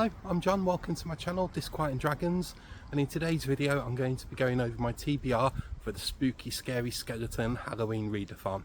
Hello, I'm John, welcome to my channel, Disquieting Dragons, and in today's video I'm going to be going over my TBR for the Spooky Scary Skeleton Halloween Readathon.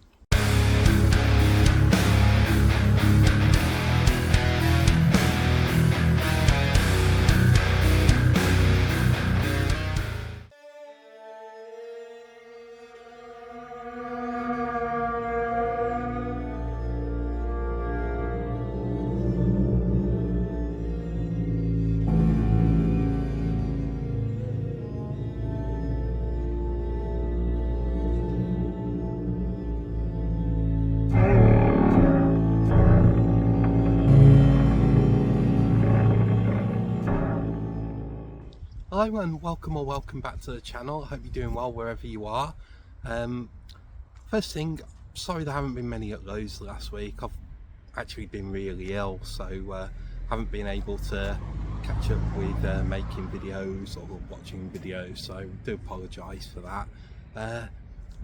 Hello and welcome back to the channel. I hope you're doing well wherever you are. First thing, sorry there haven't been many uploads last week. I've actually been really ill, so haven't been able to catch up with making videos or watching videos, so I do apologise for that.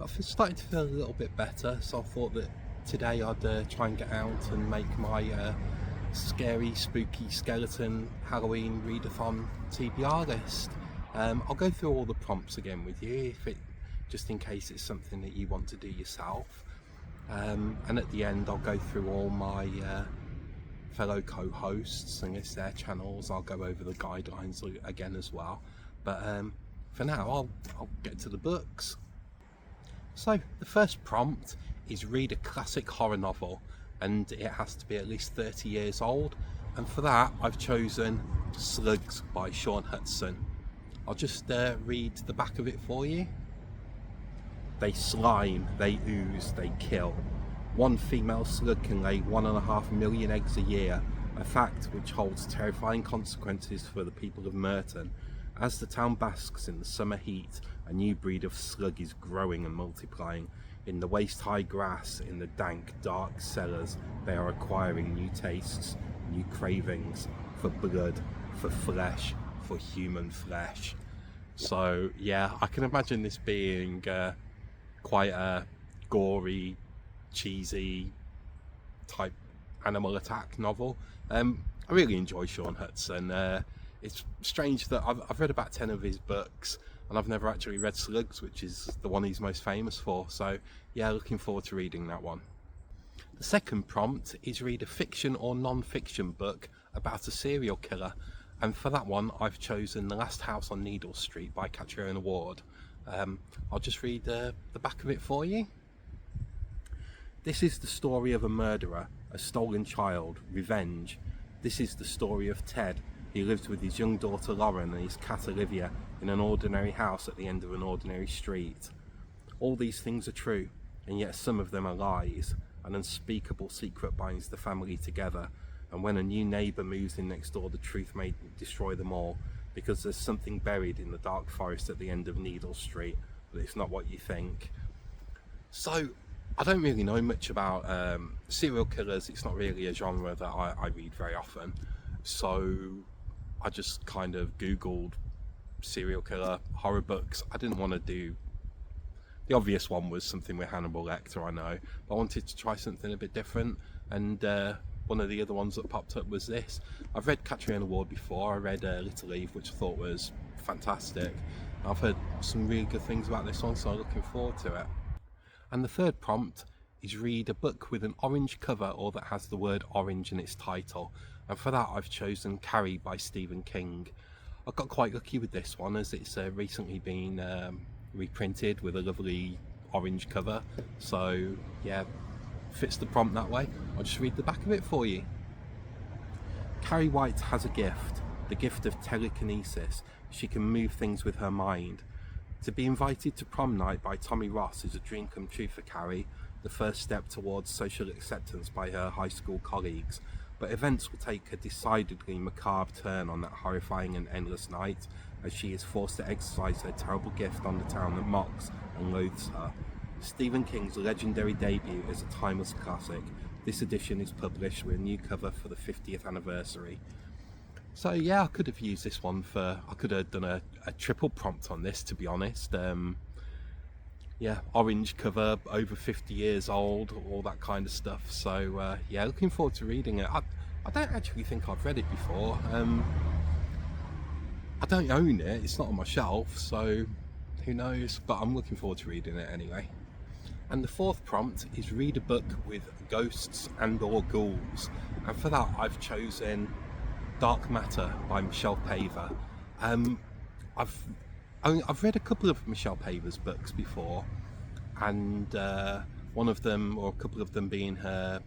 I've started to feel a little bit better, so I thought that today I'd try and get out and make my scary spooky skeleton Halloween readathon TBR list. I'll go through all the prompts again with you just in case it's something that you want to do yourself, and at the end I'll go through all my fellow co-hosts and it's their channels. I'll go over the guidelines again as well, but for now I'll get to the books. So the first prompt is read a classic horror novel, and it has to be at least 30 years old, and for that I've chosen Slugs by Sean Hudson. I'll just read the back of it for you. They slime, they ooze, they kill. One female slug can lay 1.5 million eggs a year, a fact which holds terrifying consequences for the people of Merton. As the town basks in the summer heat, a new breed of slug is growing and multiplying. In the waist-high grass, in the dank, dark cellars, they are acquiring new tastes, new cravings for blood, for flesh, for human flesh. So yeah, I can imagine this being quite a gory, cheesy type animal attack novel. I really enjoy Sean Hudson. It's strange that I've read about 10 of his books and I've never actually read Slugs, which is the one he's most famous for, so yeah, looking forward to reading that one. The second prompt is read a fiction or non-fiction book about a serial killer, and for that one I've chosen The Last House on Needle Street by Catriona Ward. I'll just read the back of it for you. This is the story of a murderer, a stolen child, revenge. This is the story of Ted. He lives with his young daughter Lauren and his cat Olivia in an ordinary house at the end of an ordinary street. All these things are true, and yet some of them are lies. An unspeakable secret binds the family together, and when a new neighbour moves in next door, the truth may destroy them all, because there's something buried in the dark forest at the end of Needle Street, but it's not what you think. So, I don't really know much about serial killers. It's not really a genre that I read very often, so I just kind of googled serial killer horror books. I didn't want to do, the obvious one was something with Hannibal Lecter, I know, but I wanted to try something a bit different, and one of the other ones that popped up was this. I've read Catriona Ward before. I read Little Eve, which I thought was fantastic. I've heard some really good things about this one, so I'm looking forward to it. And the third prompt is read a book with an orange cover or that has the word orange in its title, and for that I've chosen Carrie by Stephen King. I got quite lucky with this one as it's recently been reprinted with a lovely orange cover, so yeah, fits the prompt that way. I'll just read the back of it for you. Carrie White has a gift, the gift of telekinesis. She can move things with her mind. To be invited to prom night by Tommy Ross is a dream come true for Carrie, the first step towards social acceptance by her high school colleagues. But events will take a decidedly macabre turn on that horrifying and endless night, as she is forced to exercise her terrible gift on the town that mocks and loathes her. Stephen King's legendary debut is a timeless classic. This edition is published with a new cover for the 50th anniversary. So yeah, I could have used this one I could have done a triple prompt on this, to be honest. Yeah, orange cover, over 50 years old, all that kind of stuff. So yeah, looking forward to reading it. I don't actually think I've read it before. I don't own it, it's not on my shelf, so who knows, but I'm looking forward to reading it anyway. And the fourth prompt is read a book with ghosts and or ghouls, and for that I've chosen Dark Matter by Michelle Paver. I've read a couple of Michelle Paver's books before, and one of them, or a couple of them, being her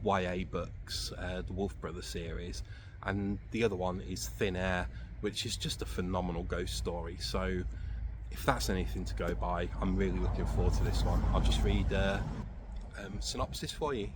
YA books, the Wolf Brothers series, and the other one is Thin Air, which is just a phenomenal ghost story. So if that's anything to go by, I'm really looking forward to this one. I'll just read synopsis for you.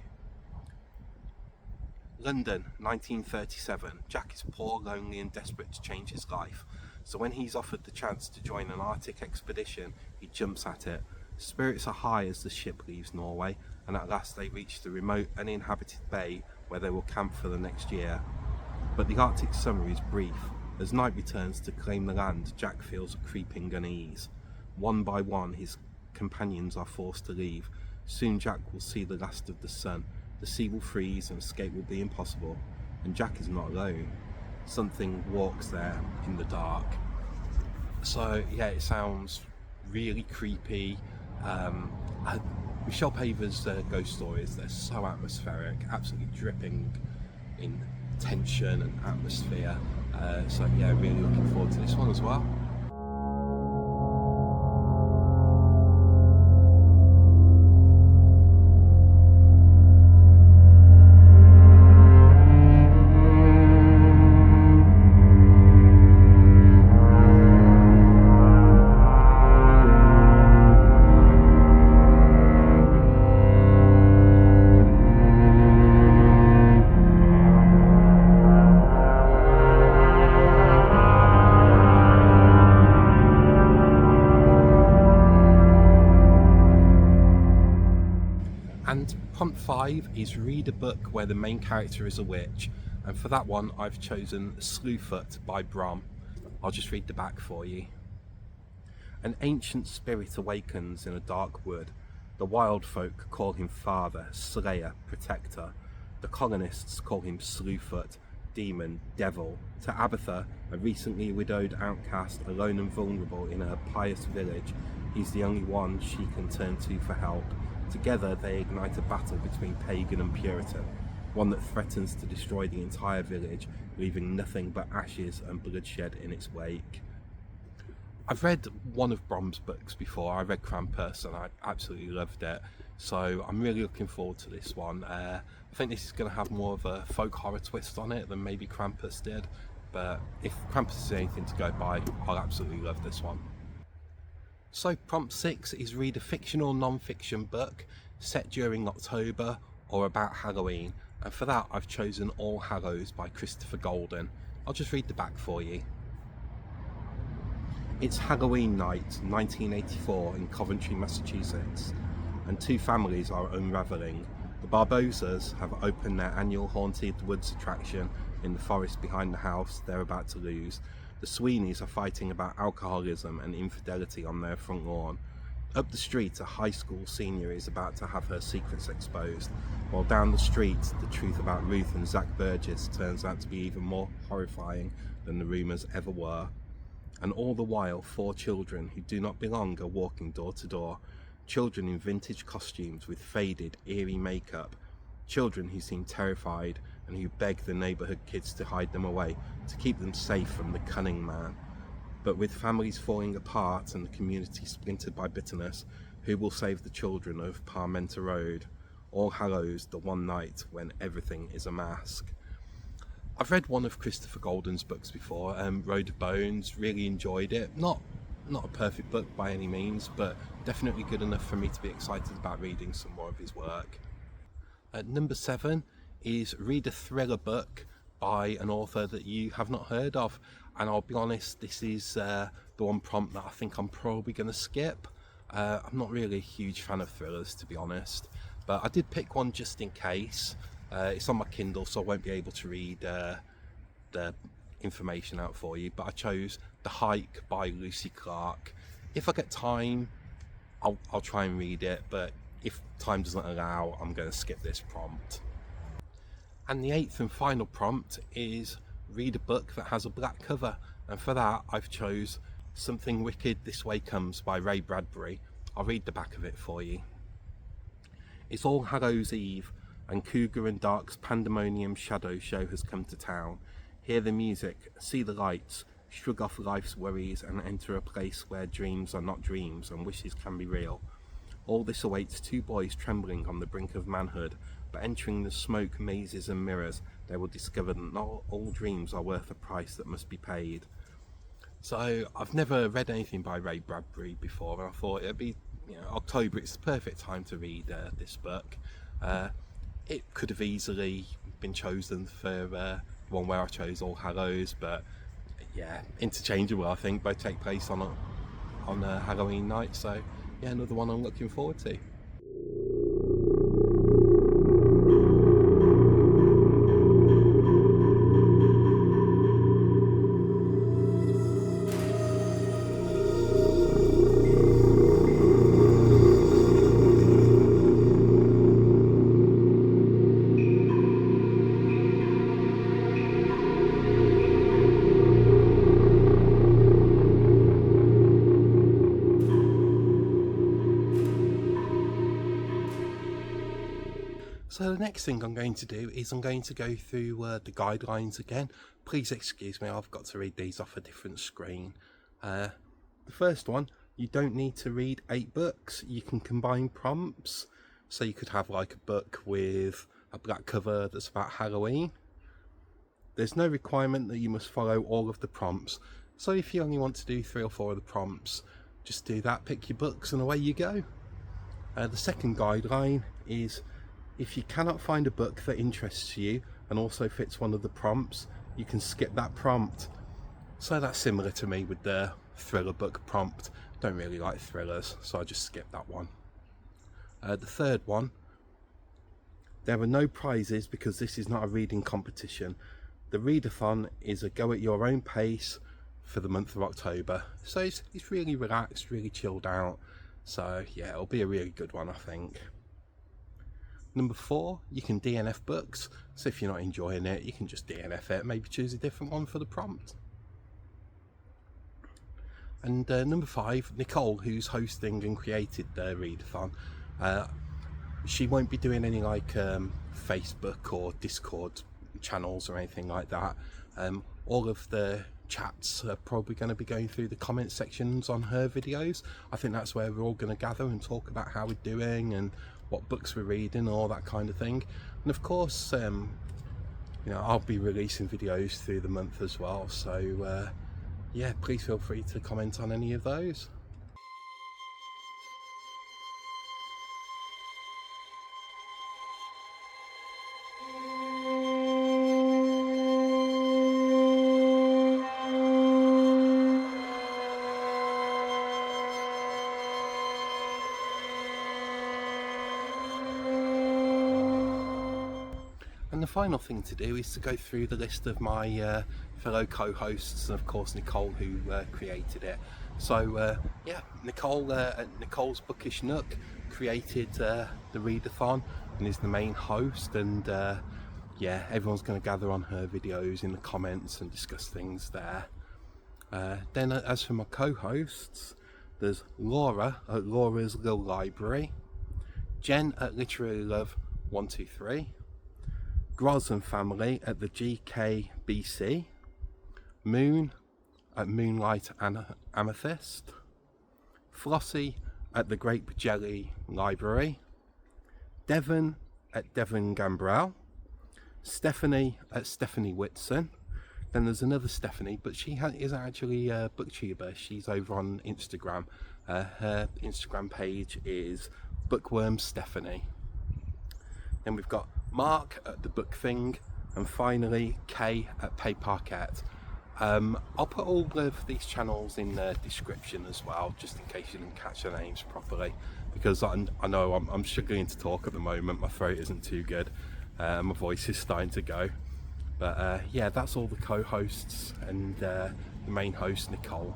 London, 1937. Jack is poor, lonely and desperate to change his life. So when he's offered the chance to join an Arctic expedition, he jumps at it. Spirits are high as the ship leaves Norway, and at last they reach the remote, uninhabited bay where they will camp for the next year. But the Arctic summer is brief. As night returns to claim the land, Jack feels a creeping unease. One by one, his companions are forced to leave. Soon Jack will see the last of the sun. The sea will freeze and escape will be impossible. And Jack is not alone. Something walks there in the dark. So yeah, it sounds really creepy. Michelle Paver's ghost stories, they're so atmospheric, absolutely dripping in tension and atmosphere. So yeah, really looking forward to this one as well. And prompt 5 is read a book where the main character is a witch, and for that one I've chosen Slewfoot by Brom. I'll just read the back for you. An ancient spirit awakens in a dark wood. The wild folk call him father, slayer, protector. The colonists call him Slewfoot, demon, devil. To Abatha, a recently widowed outcast, alone and vulnerable in her pious village, he's the only one she can turn to for help. Together they ignite a battle between pagan and Puritan, one that threatens to destroy the entire village, leaving nothing but ashes and bloodshed in its wake. I've read one of Brom's books before. I read Krampus and I absolutely loved it, so I'm really looking forward to this one. I think this is going to have more of a folk horror twist on it than maybe Krampus did, but if Krampus is anything to go by, I'll absolutely love this one. So prompt 6 is read a fictional non-fiction book set during October or about Halloween, and for that I've chosen All Hallows by Christopher Golden. I'll just read the back for you. It's Halloween night, 1984, in Coventry, Massachusetts, and two families are unravelling. The Barbosas have opened their annual Haunted Woods attraction in the forest behind the house they're about to lose. The Sweeneys are fighting about alcoholism and infidelity on their front lawn. Up the street, a high school senior is about to have her secrets exposed, while down the street, the truth about Ruth and Zach Burgess turns out to be even more horrifying than the rumours ever were. And all the while, 4 children who do not belong are walking door to door. Children in vintage costumes with faded, eerie makeup. Children who seem terrified and who beg the neighbourhood kids to hide them away, to keep them safe from the cunning man. But with families falling apart and the community splintered by bitterness, who will save the children of Parmenter Road? All Hallows, the one night when everything is a mask. I've read one of Christopher Golden's books before, Road of Bones. Really enjoyed it. Not a perfect book by any means, but definitely good enough for me to be excited about reading some more of his work. Number 7 is read a thriller book by an author that you have not heard of, and I'll be honest, this is the one prompt that I think I'm probably going to skip. I'm not really a huge fan of thrillers, to be honest, but I did pick one just in case. It's on my Kindle, so I won't be able to read the information out for you, but I chose The Hike by Lucy Clark. If I get time, I'll try and read it, but if time doesn't allow, I'm going to skip this prompt. And the 8th and final prompt is read a book that has a black cover, and for that I've chose Something Wicked This Way Comes by Ray Bradbury. I'll read the back of it for you. It's All Hallows Eve, and Cougar and Dark's pandemonium shadow show has come to town. Hear the music, see the lights, shrug off life's worries and enter a place where dreams are not dreams and wishes can be real. All this awaits two boys trembling on the brink of manhood, but entering the smoke mazes and mirrors, they will discover that not all dreams are worth a price that must be paid. So I've never read anything by Ray Bradbury before, and I thought it'd be, October, it's the perfect time to read this book. It could have easily been chosen for one where I chose All Hallows, but yeah, interchangeable. I think both take place on a Halloween night, so yeah, another one I'm looking forward to. So the next thing I'm going to do is I'm going to go through the guidelines again. Please excuse me, I've got to read these off a different screen. The first one, you don't need to read 8 books. You can combine prompts. So you could have like a book with a black cover that's about Halloween. There's no requirement that you must follow all of the prompts. So if you only want to do 3 or 4 of the prompts, just do that, pick your books and away you go. The second guideline is, if you cannot find a book that interests you and also fits one of the prompts, you can skip that prompt. So that's similar to me with the thriller book prompt. Don't really like thrillers, so I just skip that one. The third one, there are no prizes because this is not a reading competition. The Readathon is a go at your own pace for the month of October. So it's really relaxed, really chilled out. So yeah, it'll be a really good one, I think. Number 4, you can DNF books. So if you're not enjoying it, you can just DNF it. Maybe choose a different one for the prompt. And number 5, Nicole, who's hosting and created the Readathon, she won't be doing any like Facebook or Discord channels or anything like that. All of the chats are probably going to be going through the comment sections on her videos. I think that's where we're all going to gather and talk about how we're doing and what books we're reading, all that kind of thing. And of course, I'll be releasing videos through the month as well, so yeah, please feel free to comment on any of those. And the final thing to do is to go through the list of my fellow co-hosts, and of course Nicole, who created it. So yeah, Nicole at Nicole's Bookish Nook created the Readathon and is the main host, and yeah, everyone's going to gather on her videos in the comments and discuss things there. Then as for my co-hosts, there's Laura at Laura's Little Library, Jen at Literary Love 123, Groz and family at the GKBC, Moon at Moonlight Amethyst, Flossie at the Grape Jelly Library, Devon at Devon Gambrell, Stephanie at Stephanie Whitson. Then there's another Stephanie, but she isn't actually a booktuber. She's over on Instagram. Her Instagram page is Bookworm Stephanie. Then we've got Mark at The Book Thing, and finally Kay at Pay Parquet. I'll put all of these channels in the description as well, just in case you didn't catch their names properly, because I know I'm struggling to talk at the moment. My throat isn't too good, my voice is starting to go, but yeah, that's all the co-hosts and the main host Nicole.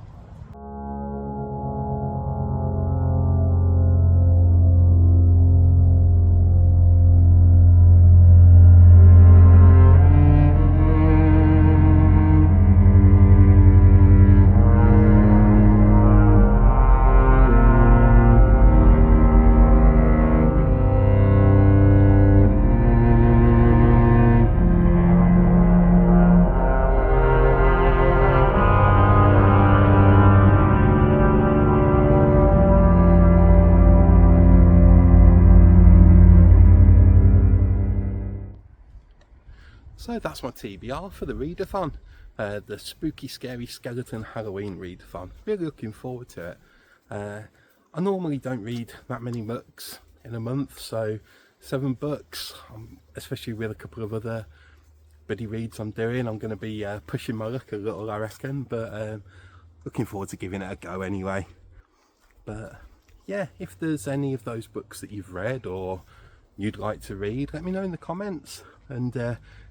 so that's my TBR for the Readathon. The spooky scary skeleton Halloween Readathon. Really looking forward to it. I normally don't read that many books in a month, so 7 books, especially with a couple of other buddy reads I'm doing. I'm going to be pushing my luck a little, I reckon, but looking forward to giving it a go anyway. But yeah, if there's any of those books that you've read or you'd like to read, let me know in the comments. And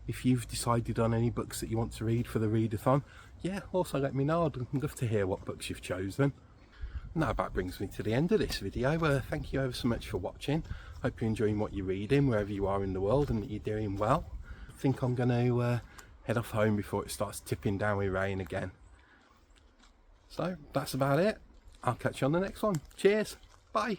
if you've decided on any books that you want to read for the Readathon, yeah, also let me know. I'd love to hear what books you've chosen. And that about brings me to the end of this video. Thank you ever so much for watching. Hope you're enjoying what you're reading wherever you are in the world and that you're doing well. I think I'm going to head off home before it starts tipping down with rain again. So that's about it. I'll catch you on the next one. Cheers. Bye.